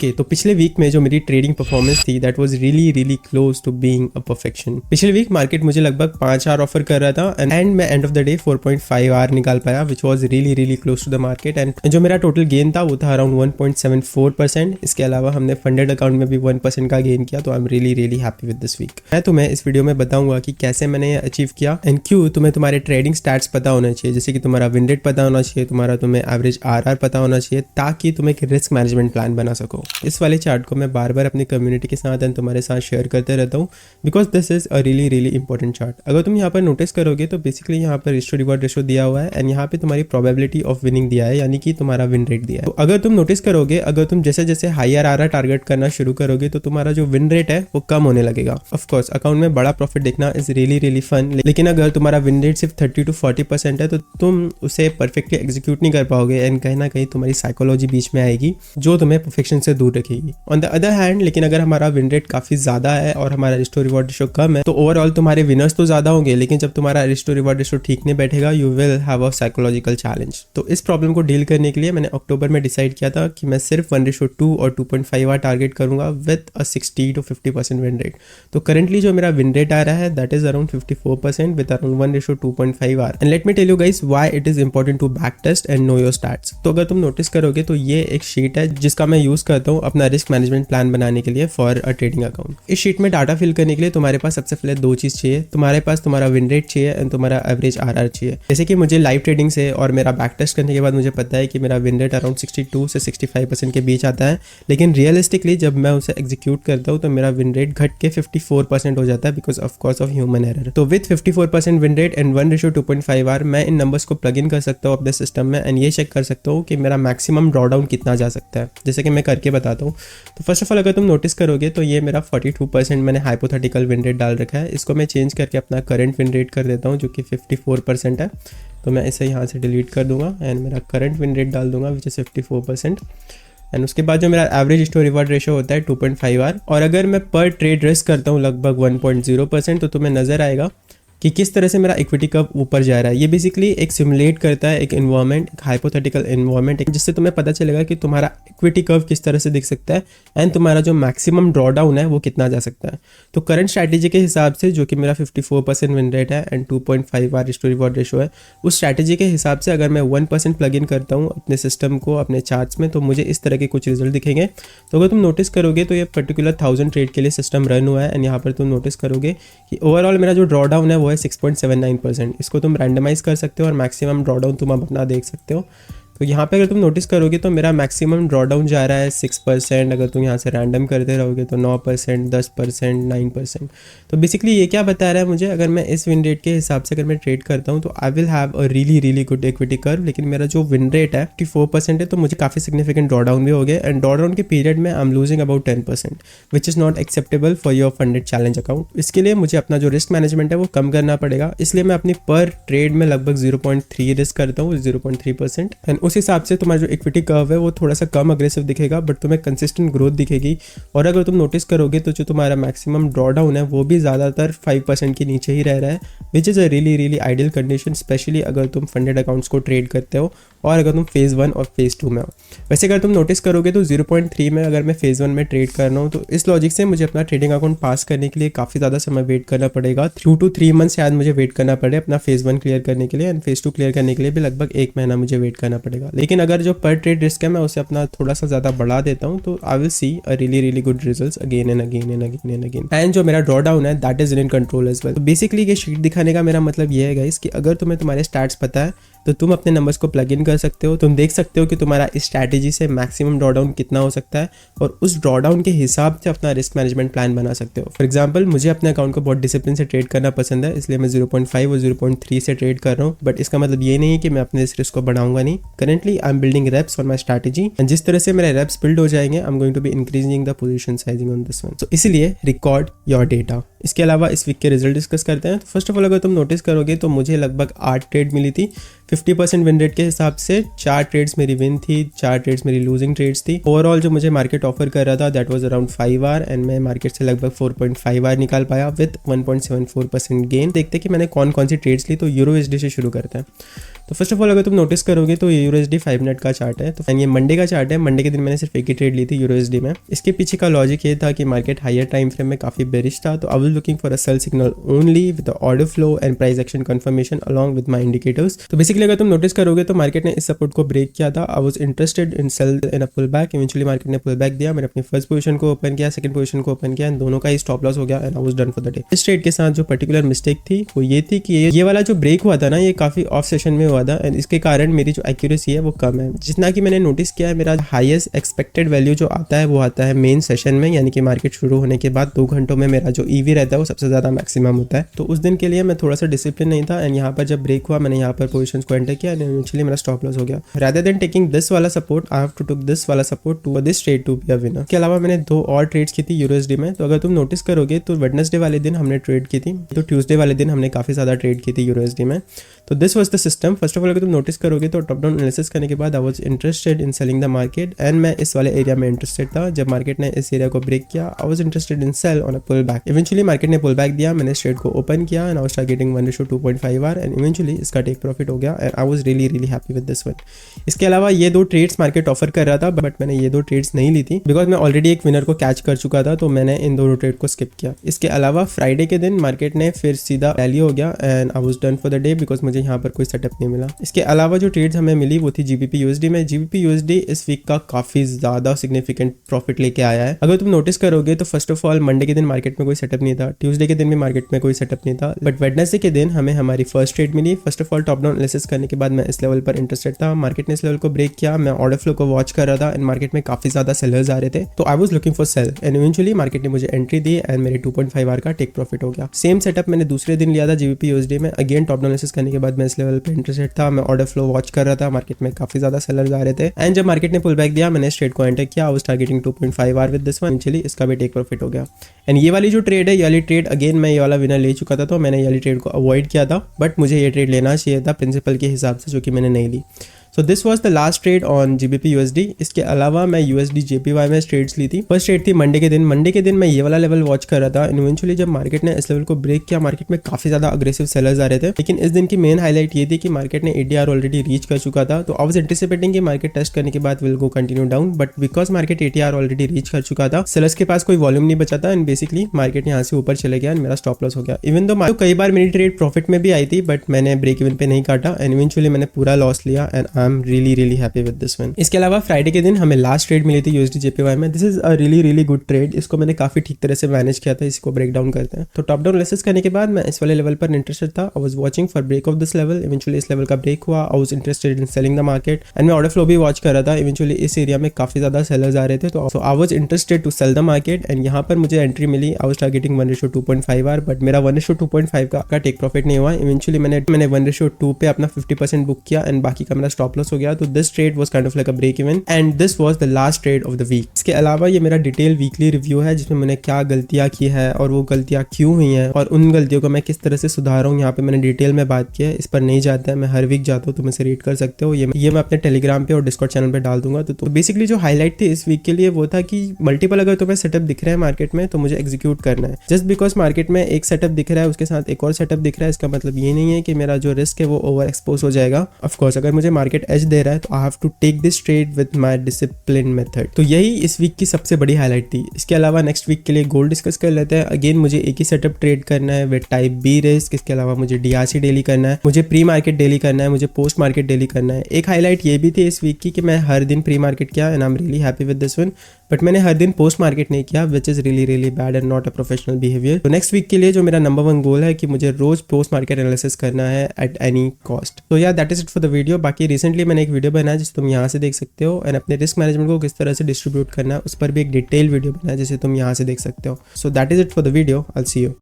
Okay, तो पिछले week में जो मेरी ट्रेडिंग परफॉर्मेंस थी that was really close to being a perfection. पिछले वीक मार्केट मुझे लगभग 5 आवर ऑफर कर रहा था एंड मैं end of the day 4.5 R निकाल पाया which was really close to the market. And जो मेरा टोटल गेन था वो था अराउंड 1.74%। इसके अलावा हमने फंडेड अकाउंट में भी 1% का गेन किया। तो I am really happy with this week. मैं तुम्हें इस वीडियो में बताऊंगा कि कैसे मैंने अचीव किया एंड क्यों तुम्हें तुम्हारे ट्रेडिंग स्टैट्स पता होना चाहिए, जैसे कि तुम्हारा विन रेट पता होना चाहिए, तुम्हें एवरेज आरआर पता होना चाहिए, ताकि तुम एक रिस्क मैनेजमेंट प्लान बना सको। इस वाले चार्ट को मैं बार बार अपनी कम्युनिटी के साथ एंड तुम्हारे साथ शेयर करते रहता हूँ because this is a really important chart. अगर तुम यहाँ पर नोटिस करोगे तो बेसिकली यहाँ पर रिस्क टू रिवॉर्ड रेशो दिया हुआ है एंड यहाँ पे तुम्हारी प्रोबेबिलिटी ऑफ विनिंग दिया है, यानी कि तुम्हारा विन रेट दिया है। तो अगर तुम नोटिस करोगे, अगर तुम जैसे जैसे हायर आरआर टारगेट करना शुरू करोगे तो तुम्हारा जो विन रेट है वो कम होने लगेगा। ऑफ कोर्स अकाउंट में बड़ा प्रॉफिट देखना इज रियली फन, लेकिन अगर तुम्हारा विन रेट सिर्फ 30 to 40% है तो तुम उसे परफेक्टली एग्जीक्यूट नहीं कर पाओगे एंड कहीं ना कहीं तुम्हारी साइकोलॉजी बीच में आएगी जो तुम्हें परफेक्शन से दूर रखेगी। ऑन द अदर हैंड लेकिन अगर हमारा विन रेट काफी ज्यादा है और हमारा रिस्क टू रिवॉर्ड रेशो कम है तो ओवरऑल तुम्हारे विनर्स तो ज्यादा होंगे, लेकिन जब तुम्हारा रिस्क टू रिवॉर्ड रेशो ठीक नहीं बैठेगा you will have a psychological challenge. तो इस प्रॉब्लम को डील करने के लिए मैंने अक्टूबर में डिसाइड किया था कि मैं सिर्फ 1:2 और 2.5 आवर टारगेट करूंगा with a 60 to 50% win rate. तो करंटली जो मेरा विन रेट आ रहा है that is around 54% with around 1:2.5 R. And let me tell you guys why it is important to back test and know your stats. तो अगर तुम notice करोगे तो ये एक शीट है जिसका मैं यूज करता हूँ अपना रिस्क मैनेजमेंट प्लान बनाने के लिए फॉर अ ट्रेडिंग अकाउंट। इस शीट में डाटा फिल करने के लिए तुम्हारे पास सबसे पहले दो चीज चाहिए, तुम्हारे पास तुम्हारा विन रेट चाहिए एंड तुम्हारा एवरेज आरआर चाहिए। जैसे कि मुझे लाइव ट्रेडिंग से और मेरा बैक टेस्ट करने के बाद मुझे पता है कि मेरा विन रेट अराउंड 62 से 65% के बीच आता है, लेकिन रियलिस्टिकली जब मैं उसे एग्जीक्यूट करता हूँ तो मेरा विन रेट घट के 54% हो जाता है because of course of human error. तो with 54% win rate and 1:2.5 our मैं इन नंबर्स को प्लग इन कर सकता हूँ अपने सिस्टम में एंड ये चेक कर सकता हूँ कि मेरा मैक्सिमम ड्रॉडाउन कितना जा सकता है, जैसे कि मैं करके बताता हूँ। तो फर्स्ट ऑफ ऑल अगर तुम नोटिस करोगे तो ये मेरा 42% मैंने हाइपोथेटिकल विन रेट डाल रखा है। इसको मैं चेंज करके अपना करंट विन रेट कर देता हूँ जो कि 54% है। तो मैं इसे यहाँ से डिलीट कर दूंगा एंड मेरा करंट विन रेट डाल दूंगा विच इज 54%। एंड उसके बाद जो मेरा average risk to reward ratio होता है 2.5 आवर। और अगर मैं पर ट्रेड रिस्क करता हूँ लगभग 1.0% तो तुम्हें नजर आएगा कि किस तरह से मेरा इक्विटी कर्व ऊपर जा रहा है। ये बेसिकली एक सिमुलेट करता है एक एनवायरनमेंट, एक हाइपोथेटिकल एनवायरनमेंट, जिससे तुम्हें पता चलेगा कि तुम्हारा इक्विटी कर्व किस तरह से दिख सकता है एंड तुम्हारा जो मैक्सिमम ड्रॉडाउन है वो कितना जा सकता है। तो करंट स्ट्रैटेजी के हिसाब से जो कि मेरा 54% विन रेट है and 2.5 R risk to reward ratio है, उस स्ट्रैटेजी के हिसाब से अगर मैं 1% प्लग इन करता हूँ अपने सिस्टम को अपने चार्ट्स में तो मुझे इस तरह के कुछ रिजल्ट दिखेंगे। तो अगर तुम नोटिस करोगे तो ये पर्टिकुलर 1000 ट्रेड के लिए सिस्टम रन हुआ है एंड यहाँ पर तुम नोटिस करोगे कि ओवरऑल मेरा जो ड्रॉडाउन है वो है 6.79%। इसको तुम रैंडमाइज कर सकते हो और मैक्सिमम ड्रॉडाउन तुम अपना देख सकते हो। तो यहाँ पे अगर तुम नोटिस करोगे तो मेरा मैक्सिमम ड्रॉडाउन जा रहा है 6%। अगर तुम यहाँ से रैंडम करते रहोगे तो 9%, 10%, 9%। तो बेसिकली ये क्या बता रहा है मुझे, अगर मैं इस विन रेट के हिसाब से अगर मैं ट्रेड करता हूँ तो I will have a really good equity curve. लेकिन मेरा जो विन रेट है 54% है तो मुझे काफ़ी सिग्निफिकेंट ड्रॉडाउन भी हो गए एंड ड्रॉडाउन के पीरियड में I am losing about 10% which is not acceptable for your funded challenge account. इसके लिए मुझे अपना जो रिस्क मैनेजमेंट है वो कम करना पड़ेगा। इसलिए मैं अपनी पर ट्रेड में लगभग 0.3 रिस्क करता हूँ, 0.3%। एंड उस हिसाब से तुम्हारा जो इक्विटी कर्व है वो थोड़ा सा कम अग्रेसिव दिखेगा बट तुम्हें कंसिस्टेंट ग्रोथ दिखेगी। और अगर तुम नोटिस करोगे तो जो तुम्हारा मैक्सिमम ड्रॉडाउन है वो भी ज़्यादातर 5% के नीचे ही रह रहा है which is a really ideal condition, specially अगर तुम फंडेड अकाउंट्स को ट्रेड करते हो और अगर तुम फेज़ 1 और फेज़ 2 में हो। वैसे अगर तुम नोटिस करोगे तो 0.3 में अगर मैं फेज़ 1 में ट्रेड कर रहा हूँ तो इस लॉजिक से मुझे अपना ट्रेडिंग अकाउंट पास करने के लिए काफ़ी ज़्यादा समय वेट करना पड़ेगा। 2 to 3 मंथ शायद मुझे वेट करना पड़े अपना फेज़ 1 क्लियर करने के लिए एंड फेज़ 2 क्लियर करने के लिए भी लगभग 1 महीना मुझे वेट करना पड़ेगा। लेकिन अगर जो पर ट्रेड रिस्क है मैं उसे अपना थोड़ा सा ज़्यादा बढ़ा देता हूँ तो I will see a really good results again and again. And जो मेरा ड्रॉ डाउन है that is in control as well. तो बेसिकली ये शीट दिखाने का मेरा मतलब ये है गाइस कि अगर तुम्हें तुम्हारे स्टैट्स पता है तो तुम अपने नंबर्स को प्लग इन कर सकते हो। तुम देख सकते हो कि तुम्हारा इस स्ट्रैटेजी से मैक्सिमम ड्रॉडाउन कितना हो सकता है और उस ड्रॉडाउन के हिसाब से अपना रिस्क मैनेजमेंट प्लान बना सकते हो। फॉर एग्जांपल मुझे अपने अकाउंट को बहुत डिसिप्लिन से ट्रेड करना पसंद है, इसलिए मैं 0.5 और 0.3 से ट्रेड कर रहा हूँ। बट इसका मतलब ये नहीं है कि मैं अपने इस रिस्क को बढ़ाऊंगा नहीं। Currently I am building reps on my strategy and जिस तरह से मेरे रेप्स बिल्ड हो जाएंगे I am going to be increasing the position sizing on this one. तो इसलिए रिकॉर्ड योर डेटा। इसके अलावा इस वीक के रिजल्ट डिस्कस करते हैं। तो फर्स्ट ऑफ ऑल अगर तुम नोटिस करोगे तो मुझे लगभग 8 ट्रेड मिली थी 50% विन रेट के हिसाब से। 4 ट्रेड्स मेरी विन थी, 4 ट्रेड्स मेरी लूजिंग ट्रेड्स थी। ओवरऑल जो मुझे मार्केट ऑफर कर रहा था that was around 5 our and मैं मार्केट से लगभग 4.5 आवर निकाल पाया विद 1.74% गेन। देखते हैं कि मैंने कौन कौन सी ट्रेड्स ली। तो यूरो USD से शुरू करते हैं। तो फर्स्ट ऑफ ऑल अगर तुम नोटिस करोगे तो ये यूएसडी 5 मिनट का चार्ट है, तो ये मंडे का चार्ट है। मंडे के दिन मैंने सिर्फ एक ही ट्रेड ली थी यूएसडी में। इसके पीछे का लॉजिक ये था कि मार्केट हायर टाइम फ्रेम में काफी बेरिश था, तो I was looking for a sell signal only with the order flow and price action confirmation along with my indicators. तो बेसिकली अगर तुम नोटिस करोगे तो मार्केट ने इस सपोर्ट को ब्रेक किया था। I was interested in sell in a pull back. Eventually market ने पुल बैक दिया, मैंने अपनी फर्स्ट पोजीशन को ओपन किया, सेकंड पोजीशन को ओपन किया एंड दोनों का ही स्टॉप लॉस हो गया and I was done for the day. इस ट्रेड के साथ जो पर्टिकुलर मिस्टेक थी वो ये थी कि ये वाला जो ब्रेक हुआ था ना, ये काफी ऑफ सेशन में हुआ था एंड इसके कारण मेरी जो एक्यूरेसी है वो कम है। जितना कि मैंने नोटिस किया है, मेरा हाईएस्ट एक्सपेक्टेड वैल्यू जो आता है वो आता है मेन सेशन में, यानी कि मार्केट शुरू होने के बाद 2 घंटों में मेरा जो ईवी रहता है वो सबसे ज्यादा मैक्सिमम होता है। तो उस दिन के लिए मैं थोड़ा सा डिसिप्लिन नहीं था एंड यहाँ पर जब ब्रेक हुआ मैंने यहाँ पर पोजीशंस को एंटर किया एंड इवेंचुअली मेरा स्टॉप लॉस हो गया। रादर देन टेकिंग दिस वाला support, I have to take this वाला support to this trade to be a winner. इसके अलावा मैंने 2 और ट्रेड्स की थी यूएसडी में। तो अगर तुम नोटिस करोगे तो वेडनेसडे वाले दिन हमने ट्रेड की थी, तो ट्यूसडे वाले दिन हमने काफी ज्यादा ट्रेड की थी यूएसडी में। तो this was the system. First of all अगर तुम नोटिस करोगे तो टॉप डाउन एनालिसिस करने के बाद आई was interested in selling the market and मैं इस वाले एरिया में इंटरेस्टेड था। जब मार्केट ने इस एरिया को ब्रेक किया I was interested in sell on a pull back. Eventually market ने पुल बैक दिया, मैंने ट्रेड को ओपन किया and I was targeting 1:2.5 and eventually इसका टेक प्रॉफिट हो गया and I was really happy with this one. इसके अलावा ये 2 ट्रेड्स मार्केट ऑफर कर रहा था बट मैंने ये 2 ट्रेड्स नहीं ली थी बिकॉज मैं ऑलरेडी एक विनर को कैच कर चुका था, तो मैंने इन दोनों ट्रेड को स्किप किया। इसके अलावा फ्राइडे के दिन मार्केट ने फिर सीधा रैली हो गया and I was done for the day because मुझे यहाँ पर कोई सेटअप नहीं मिला। इसके अलावा जो ट्रेड्स हमें मिली वो थी जीबीपी यूएसडी में। जीबीपी यूएसडी इस वीक का काफी ज्यादा सिग्निफिकेंट प्रॉफिट लेके आया है। अगर तुम नोटिस करोगे तो फर्स्ट ऑफ ऑल मंडे के दिन मार्केट में कोई सेटअप नहीं था, ट्यूसडे के दिन भी मार्केट में कोई सेटअप नहीं था, बट वेडनेसडे के दिन हमें हमारी फर्स्ट ट्रेड मिली। First of all top down analysis करने के बाद मैं इस लेवल पर इंटरेस्टेड था। मार्केट ने इस लेवल को ब्रेक किया, मैं ऑर्डर फ्लो को वॉच कर रहा था एंड मार्केट में काफी ज्यादा सेलर्स आ रहे थे, तो I was looking for sale and eventually market ने मुझे एंट्री दी एंड मेरे 2.5 आवर का टेक प्रॉफिट हो गया। सेम सेटअप मैंने दूसरे दिन लिया था जीबीपी यूएसडी में। अगेन टॉप डाउन एनालिसिस करने के बाद मैं इस लेवल पे इंटरेस्टेड था, मैं ऑर्डर फ्लो वॉच कर रहा था, मार्केट में काफी ज्यादा सेलर्स आ रहे थे एंड जब मार्केट ने पुल बैक दिया मैंने इस ट्रेड को एंटर किया। I was targeting 2.5 R with this one, eventually इसका भी टेक प्रॉफिट हो गया। एंड ये वाली जो ट्रेड है, ये वाली ट्रेड अगेन मैं ये वाला विनर ले चुका था, तो मैंने ये वाली ट्रेड को अवॉइड किया था, बट मुझे ये ट्रेड लेना चाहिए था प्रिंसिपल के हिसाब से, जो कि मैंने नहीं ली। So this was the last trade on GBP USD. इसके अलावा मैं यूएसडी जेपीवाई में ट्रेड्स ली थी। फर्स्ट ट्रेड थी मंडे के दिन। मंडे के दिन मैं ये वाला लेवल वॉच कर रहा था एंड इवेंचुअली जब मार्केट ने इस लेवल को ब्रेक किया, मार्केट में काफी ज्यादा अग्रेसिव सेलर्स आ रहे थे, लेकिन इस दिन की मेन हाईलाइट ये थी कि मार्केट ने एडीआर ऑलरेडी रीच कर चुका था। तो आई वाज एंटिसिपेटिंग कि मार्केट टेस्ट करने के बाद will go continue down, but because market ATR already reach कर चुका था, सेलर्स के पास कोई वॉल्यूम नहीं बचा था एंड बेसिकली मार्केट यहाँ से ऊपर चले गया एंड मेरा स्टॉप लॉस हो गया। इवन दो कई बार मेरी ट्रेड प्रॉफिट में भी आई थी, बट मैंने ब्रेक इवन पे नहीं काटा एंड इवेंचुअली मैंने पूरा लॉस लिया and I am really happy with this one. इसके अलावा फ्राइडे के दिन हमें लास्ट ट्रेड मिली थी यूएसडी जेपीवाई में। This is a really good trade. इसको मैंने काफी ठीक तरह से मैनेज किया था। इसको ब्रेक डाउन करते हैं। तो टॉप डाउन एनालिसिस करने के बाद मैं इस वाले लेवल पर इंटरेस्टेड था। I was watching for break of this level. Eventually इस लेवल का ब्रेक हुआ। I was interested in selling the market and मैं ऑर्डर फ्लो भी वॉच कर रहा था। इवेंचुअली इस एरिया में काफी ज्यादा सेलर्स आ रहे थे, तो I was interested to sell the market and यहाँ पर मुझे एंट्री मिली। I was targeting 1:2.5 R, but मेरा 1:2.5 का टेक प्रॉफिट नहीं हुआ। इवेंचुअली मैंने 1:2 पे अपना 50% बुक किया एंड बाकी का मेरा स्टॉप लॉस हो गया। तो this trade was kind of like a break even and this was the last trade of the week. इसके अलावा ये मेरा डिटेल वीकली रिव्यू है जिसमें मैंने क्या गलतियां की है और वो गलतियां क्यों हुई हैं और उन गलतियों को मैं किस तरह से सुधार रहा हूँ। यहाँ पे मैंने डिटेल में बात की है। इस पर नहीं जाता है, मैं हर वीक जाता हूँ, तुम इसे रीड कर सकते हो। ये मैं अपने टेलीग्राम पे और डिस्कॉर्ड चैनल पे डाल दूंगा। तो बेसिकली जो हाईलाइट थी इस वीक के लिए वो था कि मल्टीपल अगर तुम्हें सेटअप दिख रहा है मार्केट में तो मुझे एग्जीक्यूट करना है। जस्ट बिकॉज मार्केट में एक सेटअप दिख रहा है उसके साथ एक और सेटअप दिख रहा है, इसका मतलब ये नहीं है कि मेरा जो रिस्क है वो ओवर एक्सपोज हो जाएगा। ऑफकोर्स अगर मुझे मार्केट एज दे रहा है तो I have to take this trade with my discipline method. तो यही इस वीक की सबसे बड़ी हाईलाइट थी। इसके अलावा नेक्स्ट वीक के लिए गोल्ड डिस्कस कर लेते हैं। अगेन मुझे एक ही सेटअप ट्रेड करना है विद टाइप बी रिस्क। इसके अलावा मुझे डीआरसी डेली करना है, मुझे प्री मार्केट डेली करना है, मुझे पोस्ट मार्केट डेली करना है। एक हाईलाइट ये भी थी इस वीक की कि मैं हर दिन प्री मार्केट किया and I am really happy with this one, but मैंने हर दिन पोस्ट मार्केट नहीं किया which is really bad and not a professional behaviour. तो नेक्स्ट वीक के लिए जो मेरा नंबर 1 गोल है कि मुझे रोज पोस्ट मार्केट एनालिसिस करना है एट एनी कॉस्ट। तो यार that is it for the video. बाकी रिसेंटली मैंने एक वीडियो बनाया जिसे तुम यहाँ से देख सकते हो एंड अपने रिस्क मैनेजमेंट को किस तरह से डिस्ट्रीब्यूट करना है उस पर भी एक डिटेल वीडियो बनाया जिसे तुम यहाँ से देख सकते हो। So that is it for the video. I will C you.